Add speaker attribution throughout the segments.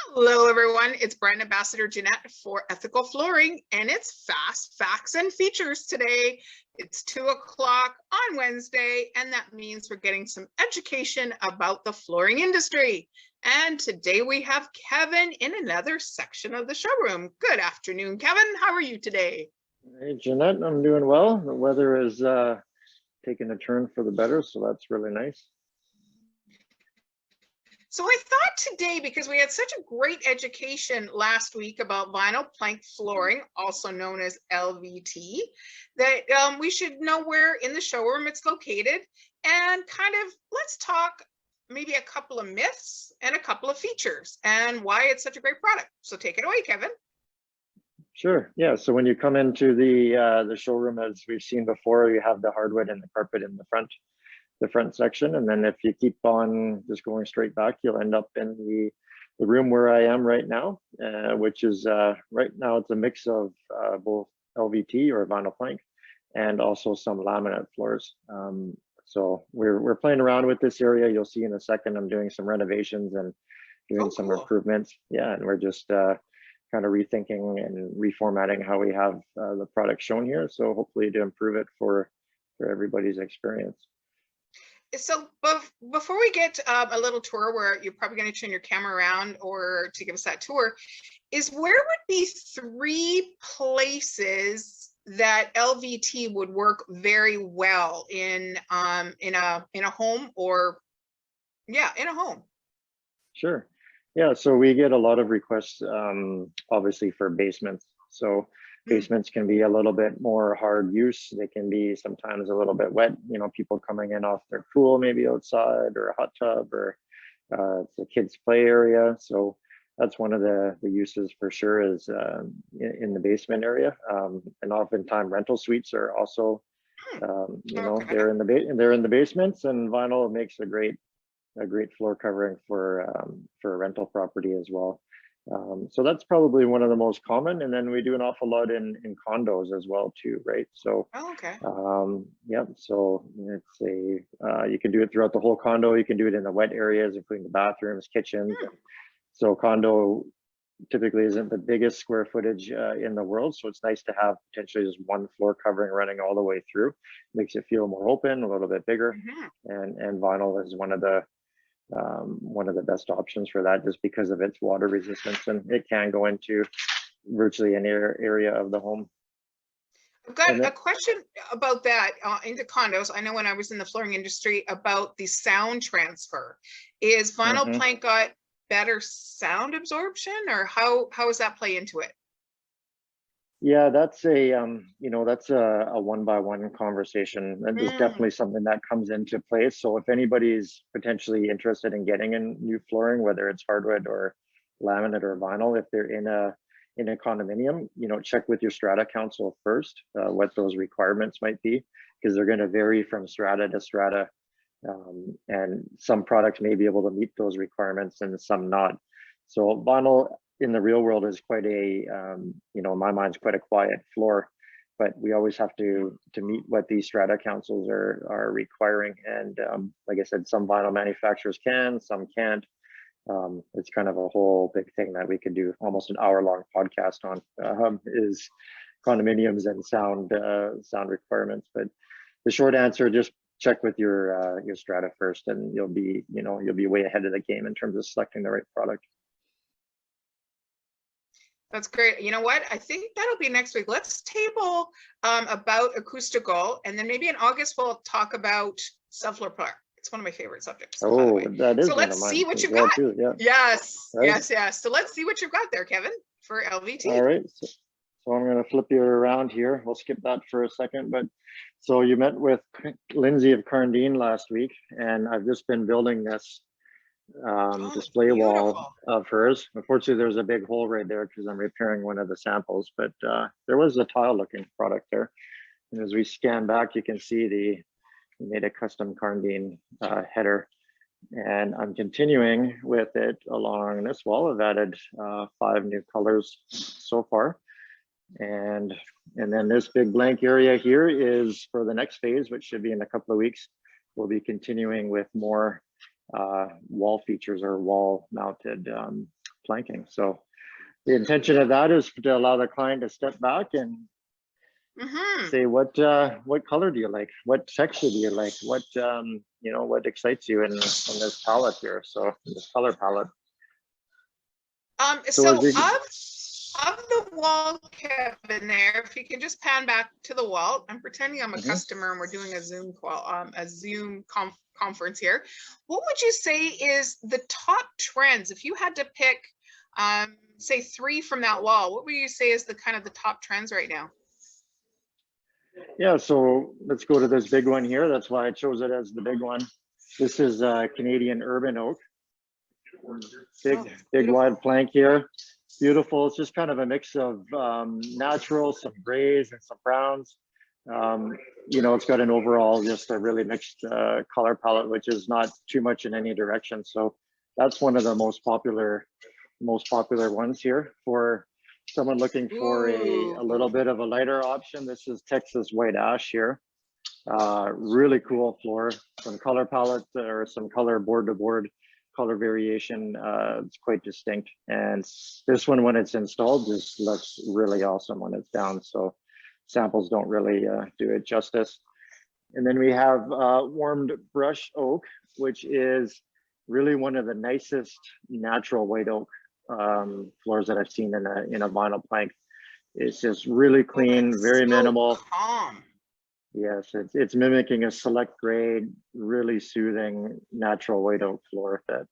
Speaker 1: Hello, everyone. It's Brand Ambassador Jeanette for Ethical Flooring, and it's Fast Facts and Features today. It's 2 o'clock on Wednesday, and that means we're getting some education about the flooring industry. And today we have Kevin in another section of the showroom. Good afternoon, Kevin. How are you today?
Speaker 2: Hey, Jeanette, I'm doing well. The weather is taking a turn for the better, so that's really nice.
Speaker 1: So I thought today, because we had such a great education last week about vinyl plank flooring, also known as LVT, that we should know where in the showroom it's located and kind of let's talk maybe a couple of myths and a couple of features and why it's such a great product. So take it away, Kevin.
Speaker 2: Sure. Yeah. So when you come into the showroom, as we've seen before, you have the hardwood and the carpet in the front section, and then if you keep on just going straight back, you'll end up in the room where I am right now, which is right now it's a mix of both LVT or vinyl plank and also some laminate floors. So we're playing around with this area. You'll see in a second I'm doing some renovations and doing some improvements. Yeah, and we're just kind of rethinking and reformatting how we have the product shown here. So hopefully to improve it for everybody's experience.
Speaker 1: So before we get a little tour where you're probably going to turn your camera around or to give us that tour, is where would be 3 places that LVT would work very well in a home or in a home?
Speaker 2: Sure. Yeah, so we get a lot of requests, obviously, for basements. So basements can be a little bit more hard use. They can be sometimes a little bit wet, people coming in off their pool, maybe outside, or a hot tub, or it's a kids play area. So that's one of the uses for sure is in the basement area. And oftentimes rental suites are also, they're in the basements, and vinyl makes a great floor covering for a rental property as well. So that's probably one of the most common, and then we do an awful lot in condos as well too, right? So yeah, so it's you can do it throughout the whole condo. You can do it in the wet areas, including the bathrooms, kitchens. So condo typically isn't the biggest square footage in the world, so it's nice to have potentially just one floor covering running all the way through. Makes it feel more open, a little bit bigger, and vinyl is one of the best options for that, just because of its water resistance, and it can go into virtually any area of the home.
Speaker 1: I've got a question about that into condos. I know when I was in the flooring industry about the sound transfer. Is vinyl plank got better sound absorption, or how does that play into it?
Speaker 2: Yeah, that's a that's a one-by-one conversation. And there's definitely something that comes into place. So if anybody's potentially interested in getting in new flooring, whether it's hardwood or laminate or vinyl, if they're in a condominium, check with your strata council first what those requirements might be, because they're going to vary from strata to strata, and some products may be able to meet those requirements and some not. So vinyl in the real world is quite a, in my mind, is quite a quiet floor, but we always have to meet what these strata councils are requiring. And like I said, some vinyl manufacturers can, some can't. It's kind of a whole big thing that we could do almost an hour-long podcast on, is condominiums and sound requirements. But the short answer, just check with your strata first, and you'll be way ahead of the game in terms of selecting the right product.
Speaker 1: That's great. You know what? I think that'll be next week. Let's table about acoustical, and then maybe in August we'll talk about subfloor part. It's one of my favorite subjects.
Speaker 2: Oh, that is.
Speaker 1: So let's see what you've got. Too, yeah. Yes, right. yes. So let's see what you've got there, Kevin, for LVT.
Speaker 2: All right. So I'm going to flip you around here. We'll skip that for a second. But so you met with Lindsay of Carndine last week, and I've just been building this display wall of hers. Unfortunately, there's a big hole right there because I'm repairing one of the samples, but there was a tile looking product there. And as we scan back, you can see we made a custom Carndine header, and I'm continuing with it along this wall. I've added 5 new colors so far. And then this big blank area here is for the next phase, which should be in a couple of weeks. We'll be continuing with more wall features or wall mounted planking. So the intention of that is to allow the client to step back and say, what color do you like? What texture do you like? What what excites you in this palette here? So this color palette.
Speaker 1: So of the wall, Kevin, there, if you can just pan back to the wall. I'm pretending I'm a customer and we're doing a Zoom conference here. What would you say is the top trends? If you had to pick, say 3 from that wall, what would you say is the kind of the top trends right now?
Speaker 2: Yeah, so let's go to this big one here. That's why I chose it as the big one. This is Canadian urban oak. Big wide plank here. Beautiful. It's just kind of a mix of natural, some grays and some browns. It's got an overall just a really mixed color palette, which is not too much in any direction. So that's one of the most popular ones here for someone looking for a little bit of a lighter option. This is Texas white ash here. Really cool floor. Some color palette or some color board to board color variation. It's quite distinct, and this one, when it's installed, just looks really awesome when it's down. So samples don't really do it justice. And then we have warmed brush oak, which is really one of the nicest natural white oak floors that I've seen in a vinyl plank. It's just really clean, very minimal.
Speaker 1: Calm.
Speaker 2: Yes, it's mimicking a select grade, really soothing natural white oak floor that,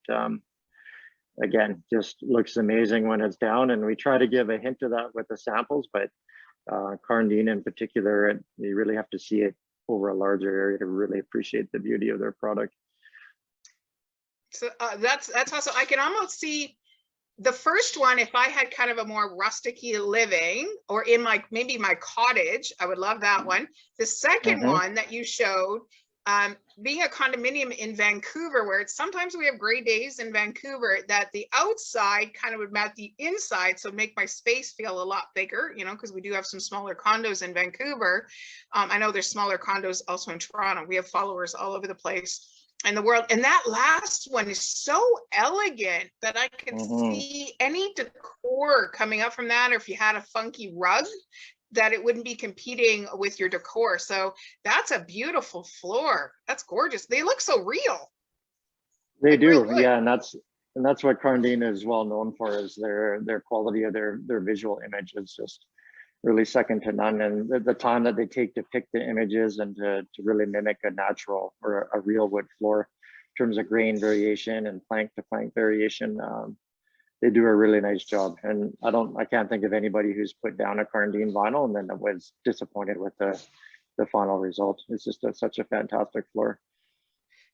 Speaker 2: again, just looks amazing when it's down. And we try to give a hint of that with the samples, but Karndeen in particular, you really have to see it over a larger area to really appreciate the beauty of their product.
Speaker 1: So that's awesome. I can almost see the first one, if I had kind of a more rustic-y living, or in maybe my cottage, I would love that one. The second one that you showed, being a condominium in Vancouver, where sometimes we have gray days in Vancouver, that the outside kind of would match the inside, so make my space feel a lot bigger, because we do have some smaller condos in Vancouver. I know there's smaller condos also in Toronto. We have followers all over the place in the world. And that last one is so elegant that I could see any decor coming up from that, or if you had a funky rug, that it wouldn't be competing with your decor. So that's a beautiful floor. That's gorgeous. They look so real.
Speaker 2: They do, yeah, and that's what Karndeen is well known for, is their quality of their visual image is just really second to none. And the time that they take to pick the images and to really mimic a natural or a real wood floor in terms of grain variation and plank to plank variation, they do a really nice job. And I can't think of anybody who's put down a Karndeen vinyl and then was disappointed with the final result. It's just such a fantastic floor.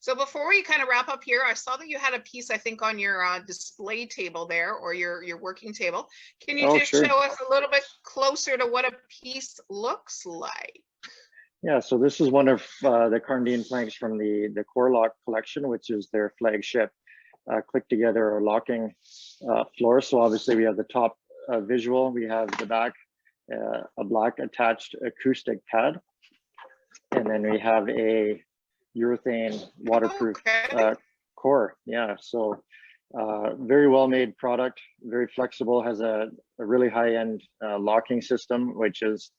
Speaker 1: So before we kind of wrap up here, I saw that you had a piece, I think, on your display table there, or your working table. Can you just show us a little bit closer to what a piece looks like?
Speaker 2: Yeah, so this is one of the Karndeen planks from the Core Lock collection, which is their flagship click together or locking floor. So obviously we have the top visual, we have the back, a black attached acoustic pad, and then we have a urethane waterproof core. Yeah, so very well made product, very flexible, has a really high-end locking system, which is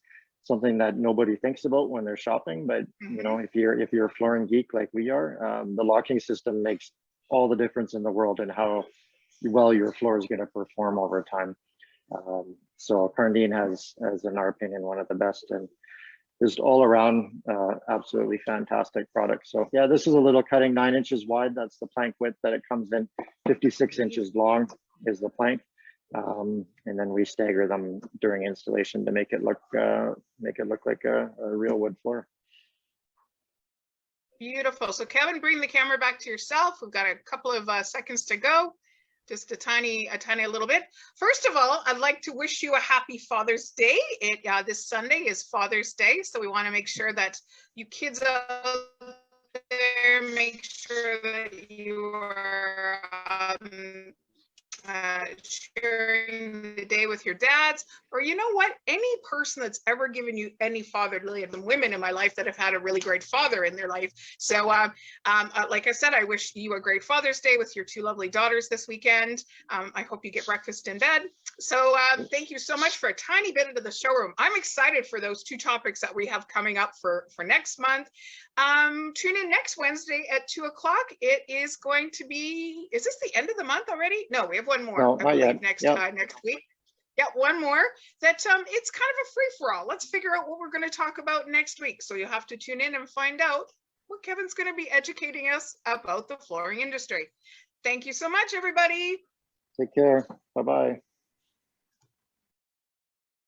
Speaker 2: something that nobody thinks about when they're shopping. But if you're a flooring geek like we are, the locking system makes all the difference in the world in how well your floor is going to perform over time. So Karndeen has, in our opinion, one of the best, and just all around absolutely fantastic product. So yeah, this is a little cutting, 9 inches wide. That's the plank width that it comes in. 56 inches long is the plank. And then we stagger them during installation to make it look like a real wood floor.
Speaker 1: Beautiful. So Kevin, bring the camera back to yourself. We've got a couple of seconds to go. Just a tiny little bit. First of all, I'd like to wish you a happy Father's Day. This Sunday is Father's Day, so we want to make sure that you kids out there make sure that you are sharing the day with your dads, or you know what, any person that's ever given you any fatherly, and the women in my life that have had a really great father in their life. So like I said, I wish you a great Father's Day with your two lovely daughters this weekend. I hope you get breakfast in bed. So thank you so much for a tiny bit into the showroom. I'm excited for those two topics that we have coming up for next month. Tune in next Wednesday at 2 o'clock. It is going to be, is this the end of the month already? No, we have one more.
Speaker 2: No,
Speaker 1: I
Speaker 2: not
Speaker 1: believe
Speaker 2: yet.
Speaker 1: next
Speaker 2: Yep.
Speaker 1: next week. Yeah, one more. That it's kind of a free-for-all. Let's figure out what we're going to talk about next week. So you'll have to tune in and find out what Kevin's going to be educating us about the flooring industry. Thank you so much, everybody.
Speaker 2: Take care. Bye-bye.